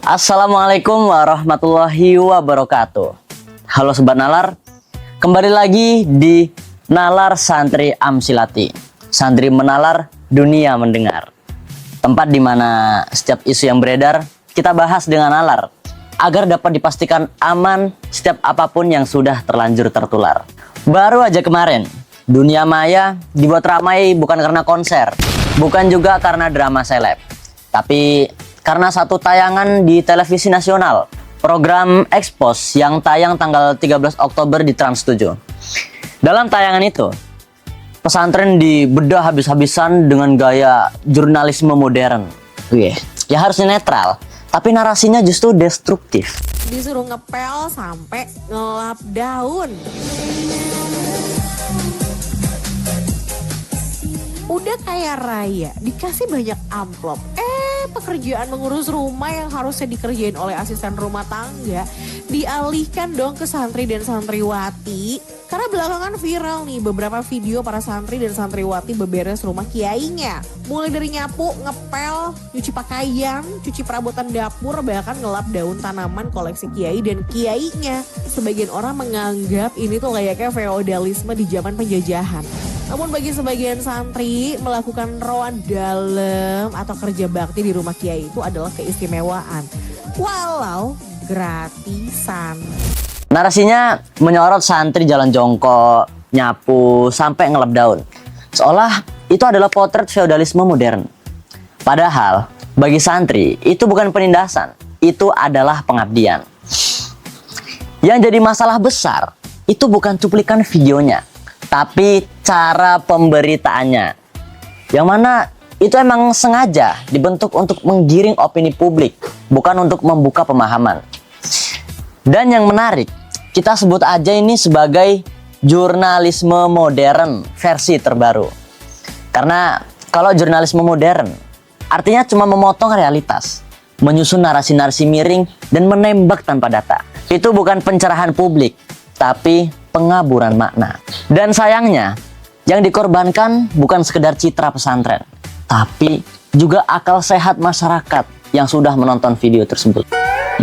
Assalamualaikum warahmatullahi wabarakatuh. Halo Sobat Nalar, kembali lagi di Nalar Santri Amsilati. Santri menalar, dunia mendengar. Tempat di mana setiap isu yang beredar kita bahas dengan nalar, agar dapat dipastikan aman setiap apapun yang sudah terlanjur tertular. Baru aja kemarin, dunia maya dibuat ramai bukan karena konser, bukan juga karena drama seleb, tapi karena satu tayangan di televisi nasional, program Expose yang tayang tanggal 13 Oktober di Trans 7. Dalam tayangan itu, pesantren dibedah habis-habisan dengan gaya jurnalisme modern. Ya harusnya netral, tapi narasinya justru destruktif. Disuruh ngepel sampai ngelap daun. Udah kaya raya, dikasih banyak amplop. Pekerjaan mengurus rumah yang harusnya dikerjain oleh asisten rumah tangga dialihkan dong ke santri dan santriwati. Karena belakangan viral nih beberapa video para santri dan santriwati beberes rumah kiainya. Mulai dari nyapu, ngepel, nyuci pakaian, cuci perabotan dapur, bahkan ngelap daun tanaman koleksi kiai dan kiainya. Sebagian orang menganggap ini tuh layaknya feodalisme di zaman penjajahan. Namun bagi sebagian santri, melakukan roan dalam atau kerja bakti di rumah kiai itu adalah keistimewaan. Walau gratisan. Narasinya menyorot santri jalan jongkok, nyapu, sampai ngelap daun. Seolah itu adalah potret feodalisme modern. Padahal bagi santri itu bukan penindasan, itu adalah pengabdian. Yang jadi masalah besar itu bukan cuplikan videonya, tapi cara pemberitaannya. Yang mana itu emang sengaja dibentuk untuk menggiring opini publik, bukan untuk membuka pemahaman. Dan yang menarik, kita sebut aja ini sebagai jurnalisme modern versi terbaru. Karena kalau jurnalisme modern, artinya cuma memotong realitas, menyusun narasi-narasi miring, dan menembak tanpa data. Itu bukan pencerahan publik, tapi pengaburan makna. Dan sayangnya, yang dikorbankan bukan sekedar citra pesantren, tapi juga akal sehat masyarakat yang sudah menonton video tersebut.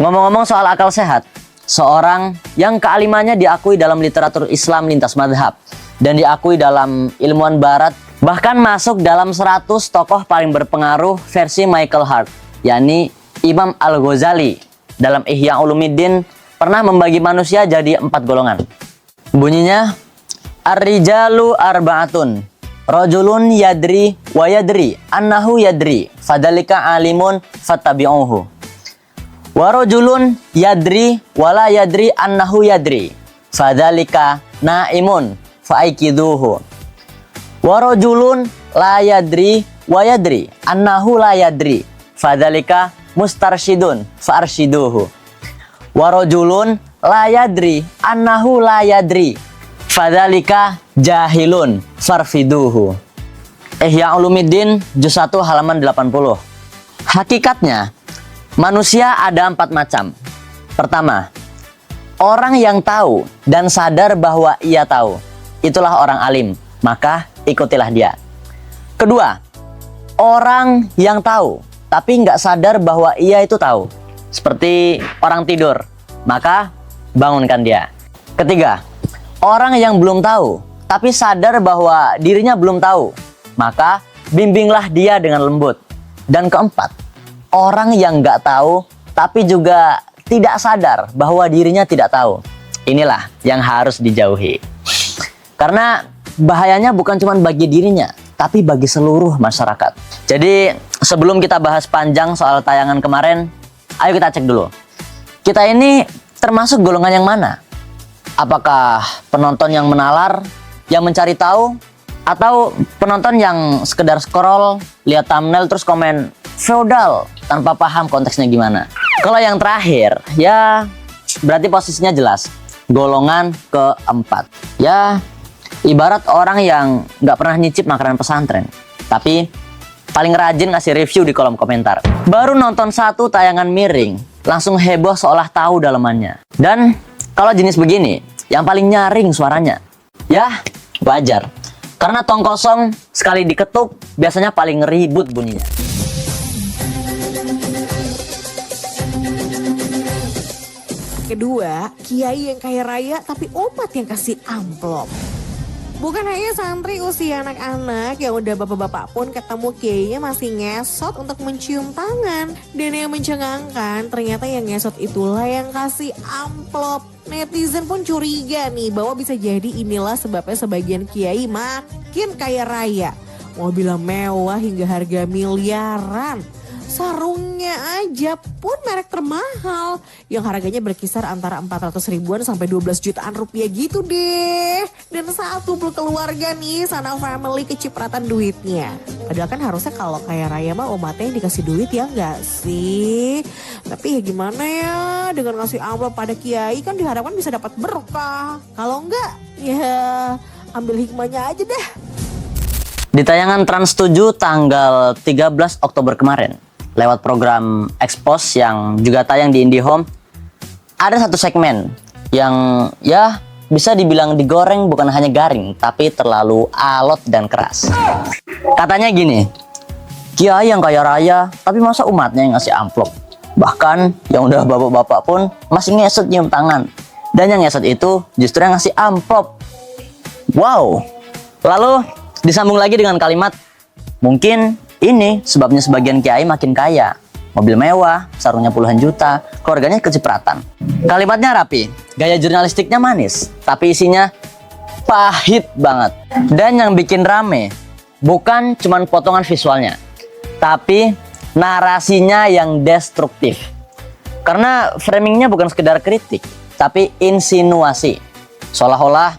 Ngomong-ngomong soal akal sehat, seorang yang kealimannya diakui dalam literatur Islam lintas madhab dan diakui dalam ilmuwan barat, bahkan masuk dalam 100 tokoh paling berpengaruh versi Michael Hart, yakni Imam Al-Ghazali, dalam Ihya Ulumuddin pernah membagi manusia jadi 4 golongan. Bunyinya, ar-rijalu arba'atun, rajulun yadri wa yadri annahu yadri fadalika alimun fattabi'uhu, wa rajulun yadri wa la yadri annahu yadri fadalika naimun faikiduhu, wa rajulun la yadri wa yadri annahu la yadri fadalika mustarsyidun faarsyiduhu, wa rajulun la yadri annahu la yadri fadzalika jahilun farfiduhu. Ihya Ulumuddin juz 1 halaman 80. Hakikatnya manusia ada 4 macam. Pertama, orang yang tahu dan sadar bahwa ia tahu, itulah orang alim, maka ikutilah dia. Kedua, orang yang tahu tapi nggak sadar bahwa ia itu tahu, seperti orang tidur, maka bangunkan dia. Ketiga, orang yang belum tahu tapi sadar bahwa dirinya belum tahu, maka bimbinglah dia dengan lembut. Dan keempat, orang yang nggak tahu tapi juga tidak sadar bahwa dirinya tidak tahu, inilah yang harus dijauhi. Karena bahayanya bukan cuma bagi dirinya, tapi bagi seluruh masyarakat. Jadi sebelum kita bahas panjang soal tayangan kemarin, ayo kita cek dulu, kita ini termasuk golongan yang mana? Apakah penonton yang menalar, yang mencari tahu, atau penonton yang sekedar scroll, lihat thumbnail terus komen feodal tanpa paham konteksnya gimana? Kalau yang terakhir, ya berarti posisinya jelas, golongan keempat. Ya ibarat orang yang nggak pernah nyicip makanan pesantren, tapi paling rajin ngasih review di kolom komentar. Baru nonton satu tayangan miring, langsung heboh seolah tahu dalamannya. Dan kalau jenis begini, yang paling nyaring suaranya, ya wajar. Karena tong kosong sekali diketuk biasanya paling ribut bunyinya. kedua, kiai yang kaya raya tapi umat yang kasih amplop. Bukan hanya santri usia anak-anak, yang udah bapak-bapak pun ketemu kiainya masih ngesot untuk mencium tangan. Dan yang mencengangkan, ternyata yang ngesot itulah yang kasih amplop. Netizen pun curiga nih bahwa bisa jadi inilah sebabnya sebagian kiai makin kaya raya. Mobil mewah hingga harga miliaran. Sarungnya aja pun merek termahal yang harganya berkisar antara 400 ribuan sampai 12 jutaan rupiah gitu deh. Dan satu keluarga nih, sana family kecipratan duitnya. Padahal kan harusnya kalau kaya raya mah umatnya yang dikasih duit ya enggak sih? Tapi ya gimana ya, dengan ngasih amplop pada kiai kan diharapkan bisa dapat berkah. Kalau enggak ya ambil hikmahnya aja deh. Di tayangan Trans 7 tanggal 13 Oktober kemarin, lewat program Expose yang juga tayang di IndiHome, ada satu segmen yang ya bisa dibilang digoreng bukan hanya garing, tapi terlalu alot dan keras. Katanya gini, kiai yang kaya raya, tapi masa umatnya yang ngasih amplop? Bahkan yang udah bapak-bapak pun masih ngesot nyium tangan. Dan yang ngesot itu justru yang ngasih amplop. Wow. Lalu disambung lagi dengan kalimat, mungkin ini sebabnya sebagian kiai makin kaya. Mobil mewah, sarungnya puluhan juta, keluarganya kecipratan. Kalimatnya rapi, gaya jurnalistiknya manis, tapi isinya pahit banget. Dan yang bikin rame, bukan cuman potongan visualnya, tapi narasinya yang destruktif. Karena framingnya bukan sekedar kritik, tapi insinuasi. Seolah-olah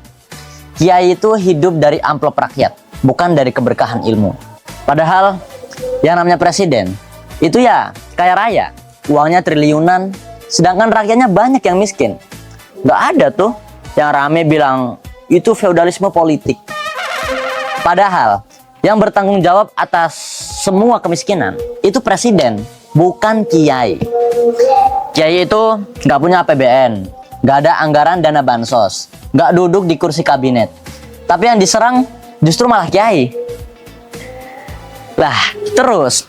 kiai itu hidup dari amplop rakyat, bukan dari keberkahan ilmu. Padahal yang namanya presiden itu ya kaya raya, uangnya triliunan, sedangkan rakyatnya banyak yang miskin. Gak ada tuh yang rame bilang itu feodalisme politik. Padahal yang bertanggung jawab atas semua kemiskinan itu presiden, bukan kiai. Kiai itu gak punya APBN, gak ada anggaran dana bansos, gak duduk di kursi kabinet. Tapi yang diserang justru malah kiai. Lah, terus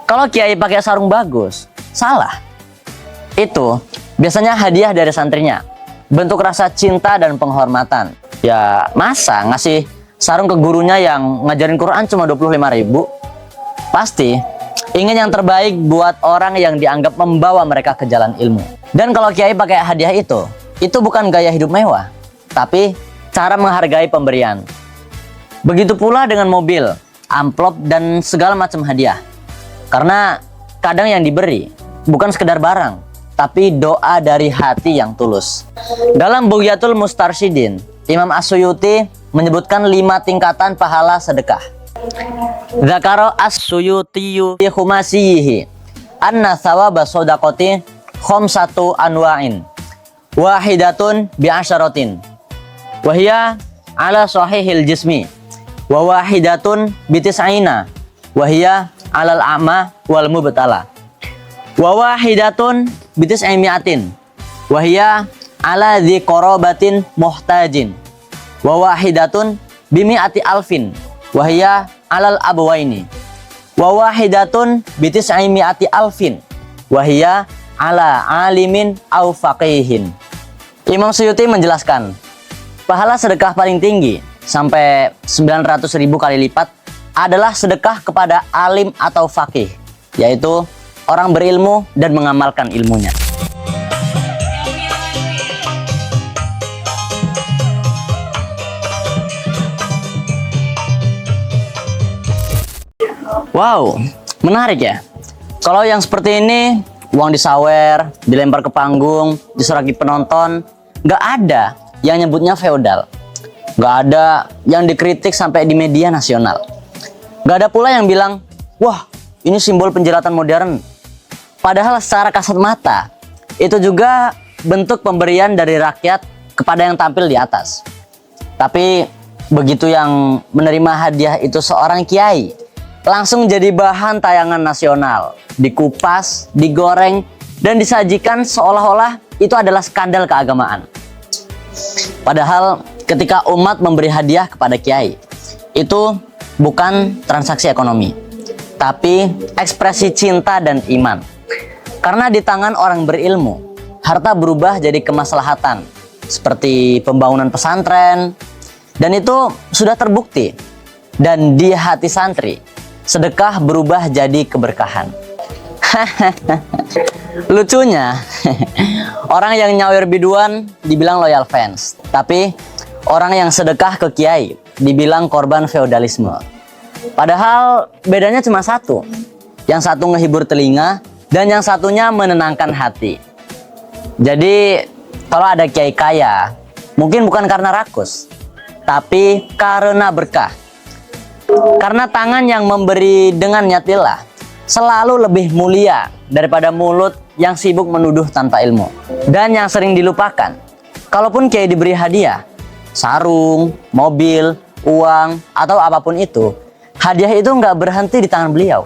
kalau kiai pakai sarung bagus, salah. Itu biasanya hadiah dari santrinya, bentuk rasa cinta dan penghormatan. Ya masa ngasih sarung ke gurunya yang ngajarin Quran cuma 25.000? Pasti ingin yang terbaik buat orang yang dianggap membawa mereka ke jalan ilmu. Dan kalau kiai pakai hadiah itu bukan gaya hidup mewah, tapi cara menghargai pemberian. Begitu pula dengan mobil, amplop, dan segala macam hadiah. Karena kadang yang diberi bukan sekedar barang, tapi doa dari hati yang tulus. Dalam Bughyatul Mustarsyidin, Imam As-Suyuti menyebutkan 5 tingkatan pahala sedekah. Dzakara As-Suyutiyu fi khumasihi anna thawaba shadaqati khamsatu anwa'in wahidatun bi asyaratin wa hiya ala sahihil jismi wa wahidatun bi tis'ina wa hiya alal a'ma wal mubtala wa wahidatun bi tis'imiatin wa hiya ala dzi qarabatin muhtajin wa wahidatun bi mi'ati alfin wa hiya alal abwaini wa wahidatun bi tis'imiati alfin wa hiya ala alimin au faqihin. Imam Suyuti menjelaskan, pahala sedekah paling tinggi sampai 900.000 kali lipat adalah sedekah kepada alim atau faqih, yaitu orang berilmu dan mengamalkan ilmunya. Wow, menarik ya. Kalau yang seperti ini, uang disawer, dilempar ke panggung, diseragi penonton, nggak ada yang nyebutnya feodal. Nggak ada yang dikritik sampai di media nasional. Nggak ada pula yang bilang, wah ini simbol penjelatan modern. Padahal secara kasat mata, itu juga bentuk pemberian dari rakyat kepada yang tampil di atas. Tapi begitu yang menerima hadiah itu seorang kiai, langsung jadi bahan tayangan nasional, dikupas, digoreng, dan disajikan seolah-olah itu adalah skandal keagamaan. Padahal ketika umat memberi hadiah kepada kiai, itu bukan transaksi ekonomi, tapi ekspresi cinta dan iman. Karena di tangan orang berilmu, harta berubah jadi kemaslahatan, seperti pembangunan pesantren, dan itu sudah terbukti. Dan di hati santri, sedekah berubah jadi keberkahan. Lucunya, orang yang nyawir biduan dibilang loyal fans, tapi orang yang sedekah ke kiai dibilang korban feodalisme. Padahal bedanya cuma satu. Yang satu ngehibur telinga dan yang satunya menenangkan hati. Jadi kalau ada kiai kaya, mungkin bukan karena rakus, tapi karena berkah. Karena tangan yang memberi dengan niat lillah selalu lebih mulia daripada mulut yang sibuk menuduh tanpa ilmu. Dan yang sering dilupakan, kalaupun kiai diberi hadiah, sarung, mobil, uang, atau apapun itu, hadiah itu nggak berhenti di tangan beliau.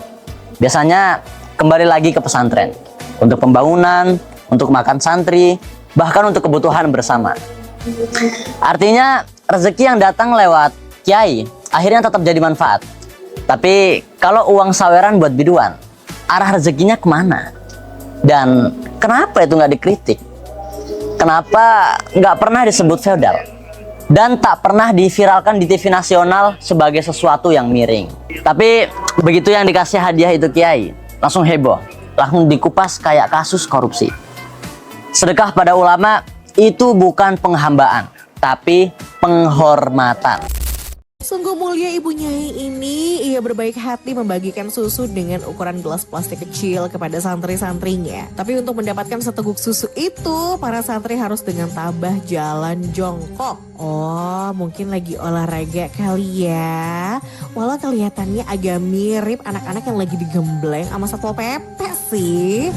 Biasanya kembali lagi ke pesantren untuk pembangunan, untuk makan santri, bahkan untuk kebutuhan bersama. Artinya rezeki yang datang lewat kiai akhirnya tetap jadi manfaat. Tapi kalau uang saweran buat biduan, arah rezekinya kemana? Dan kenapa itu nggak dikritik? Kenapa nggak pernah disebut feodal? Dan tak pernah diviralkan di TV nasional sebagai sesuatu yang miring. Tapi begitu yang dikasih hadiah itu kiai, langsung heboh, langsung dikupas kayak kasus korupsi. Sedekah pada ulama itu bukan penghambaan, tapi penghormatan. Sungguh mulia Ibu Nyai ini, ia berbaik hati membagikan susu dengan ukuran gelas plastik kecil kepada santri-santrinya. Tapi untuk mendapatkan seteguk susu itu, para santri harus dengan tabah jalan jongkok. Oh, mungkin lagi olahraga kali ya. Walau kelihatannya agak mirip anak-anak yang lagi digembleng sama Satpol PP sih.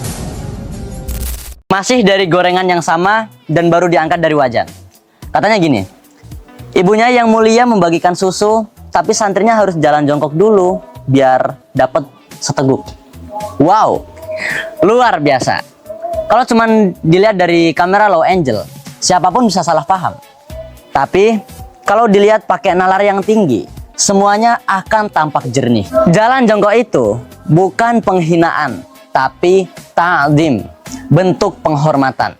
Masih dari gorengan yang sama dan baru diangkat dari wajan. Katanya gini, ibunya yang mulia membagikan susu, tapi santrinya harus jalan jongkok dulu biar dapat seteguk. Wow, luar biasa. Kalau cuman dilihat dari kamera low angle, siapapun bisa salah paham. Tapi kalau dilihat pakai nalar yang tinggi, semuanya akan tampak jernih. Jalan jongkok itu bukan penghinaan, tapi ta'zim, bentuk penghormatan.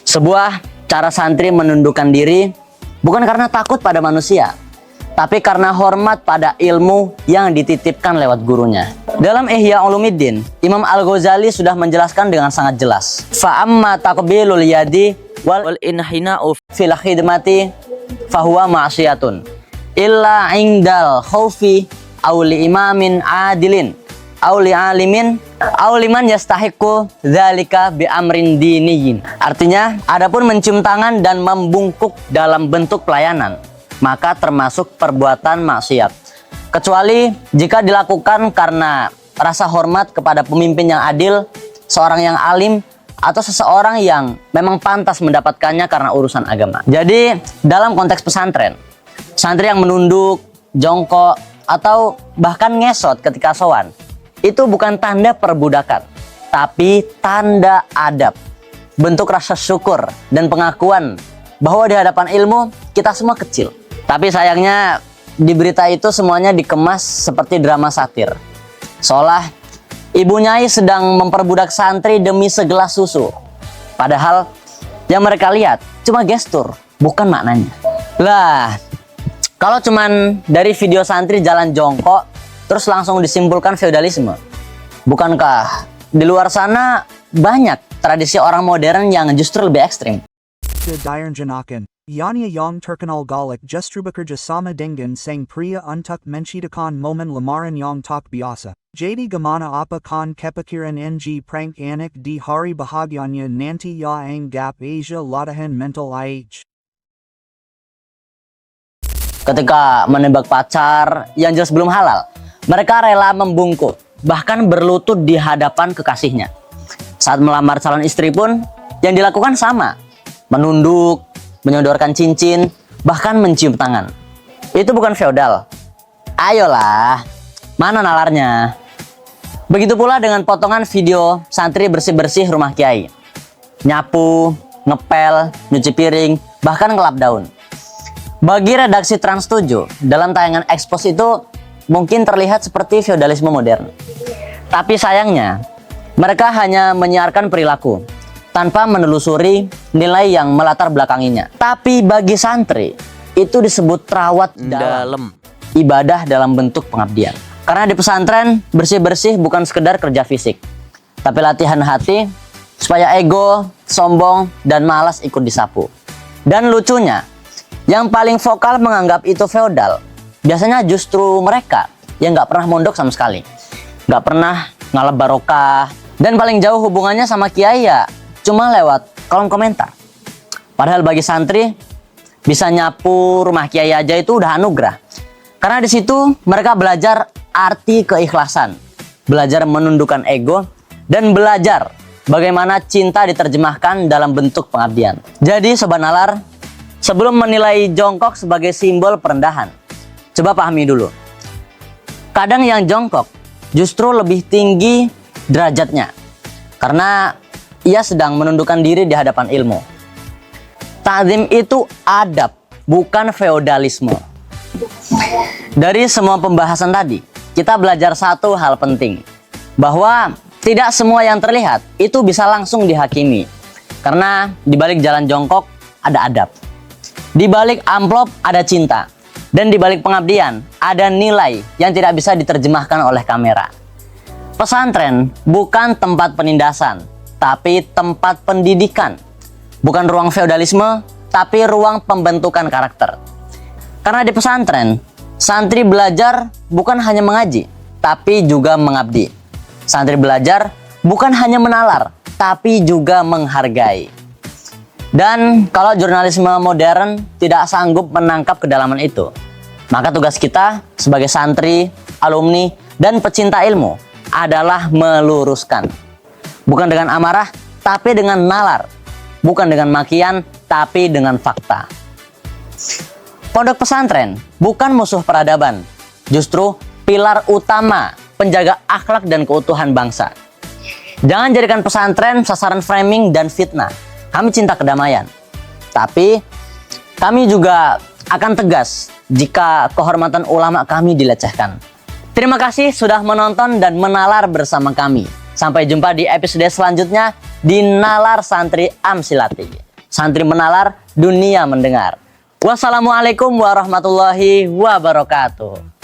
Sebuah cara santri menundukkan diri bukan karena takut pada manusia, tapi karena hormat pada ilmu yang dititipkan lewat gurunya. Dalam Ihya Ulumuddin, Imam Al-Ghazali sudah menjelaskan dengan sangat jelas. Fa'amma taqbilul yadi wal inhina'u fil khidmati fahuwa ma'siyatun illa indal khaufi aw li imamin adilin aw li alimin aw liman yastahiqu dzalika bi amrin diniyin. Artinya, adapun mencium tangan dan membungkuk dalam bentuk pelayanan, maka termasuk perbuatan maksiat. Kecuali jika dilakukan karena rasa hormat kepada pemimpin yang adil, seorang yang alim, atau seseorang yang memang pantas mendapatkannya karena urusan agama. Jadi, dalam konteks pesantren, santri yang menunduk, jongkok, atau bahkan ngesot ketika sowan, itu bukan tanda perbudakan, tapi tanda adab, bentuk rasa syukur dan pengakuan bahwa di hadapan ilmu kita semua kecil. Tapi sayangnya di berita itu semuanya dikemas seperti drama satir, seolah Ibu Nyai sedang memperbudak santri demi segelas susu. Padahal yang mereka lihat cuma gestur, bukan maknanya. Lah, kalau cuman dari video santri jalan jongkok terus langsung disimpulkan feodalisme, bukankah di luar sana banyak tradisi orang modern yang justru lebih ekstrim? Janakan, Yani Yang Turkanal Galik Justrubakerja Sama Dengan Sang Priya Untuk Menchitakan Momen Lamaran Yang Tak Biasa. Jadi Gamana Apa Kan Kepakiran NG Prank Anik Di Hari Bahagyanya Nanti Ya Ang Gap Asia Latahan Mental IH. Ketika menembak pacar yang jelas belum halal, mereka rela membungkuk, bahkan berlutut di hadapan kekasihnya. Saat melamar calon istri pun, yang dilakukan sama. Menunduk, menyodorkan cincin, bahkan mencium tangan. Itu bukan feodal. Ayolah, mana nalarnya? Begitu pula dengan potongan video santri bersih-bersih rumah kiai. Nyapu, ngepel, nyuci piring, bahkan ngelap daun. Bagi redaksi Trans 7, dalam tayangan Expose itu mungkin terlihat seperti feodalisme modern. Tapi sayangnya, mereka hanya menyiarkan perilaku, tanpa menelusuri nilai yang melatar belakanginya. Tapi bagi santri, itu disebut rawat dalam. Ibadah dalam bentuk pengabdian. Karena di pesantren, bersih-bersih bukan sekedar kerja fisik, tapi latihan hati supaya ego, sombong, dan malas ikut disapu. Dan lucunya, yang paling vokal menganggap itu feodal, biasanya justru mereka yang nggak pernah mondok sama sekali, nggak pernah ngalap barokah, dan paling jauh hubungannya sama kiai ya cuma lewat kolom komentar. Padahal bagi santri, bisa nyapu rumah kiai aja itu udah anugerah. Karena di situ mereka belajar arti keikhlasan, belajar menundukkan ego, dan belajar bagaimana cinta diterjemahkan dalam bentuk pengabdian. Jadi Sobat Nalar, sebelum menilai jongkok sebagai simbol perendahan, coba pahami dulu. Kadang yang jongkok justru lebih tinggi derajatnya, karena ia sedang menundukkan diri di hadapan ilmu. Ta'zim itu adab, bukan feodalisme. Dari semua pembahasan tadi, kita belajar satu hal penting, bahwa tidak semua yang terlihat itu bisa langsung dihakimi. Karena di balik jalan jongkok ada adab, di balik amplop ada cinta, dan di balik pengabdian ada nilai yang tidak bisa diterjemahkan oleh kamera. Pesantren bukan tempat penindasan, tapi tempat pendidikan. Bukan ruang feodalisme, tapi ruang pembentukan karakter. Karena di pesantren, santri belajar bukan hanya mengaji, tapi juga mengabdi. Santri belajar bukan hanya menalar, tapi juga menghargai. Dan kalau jurnalisme modern tidak sanggup menangkap kedalaman itu, maka tugas kita sebagai santri, alumni, dan pecinta ilmu adalah meluruskan. Bukan dengan amarah, tapi dengan nalar. Bukan dengan makian, tapi dengan fakta. Pondok pesantren bukan musuh peradaban, justru pilar utama penjaga akhlak dan keutuhan bangsa. Jangan jadikan pesantren sasaran framing dan fitnah. Kami cinta kedamaian, tapi kami juga akan tegas jika kehormatan ulama kami dilecehkan. Terima kasih sudah menonton dan menalar bersama kami. Sampai jumpa di episode selanjutnya di Nalar Santri Amsilati. Santri menalar, dunia mendengar. Wassalamualaikum warahmatullahi wabarakatuh.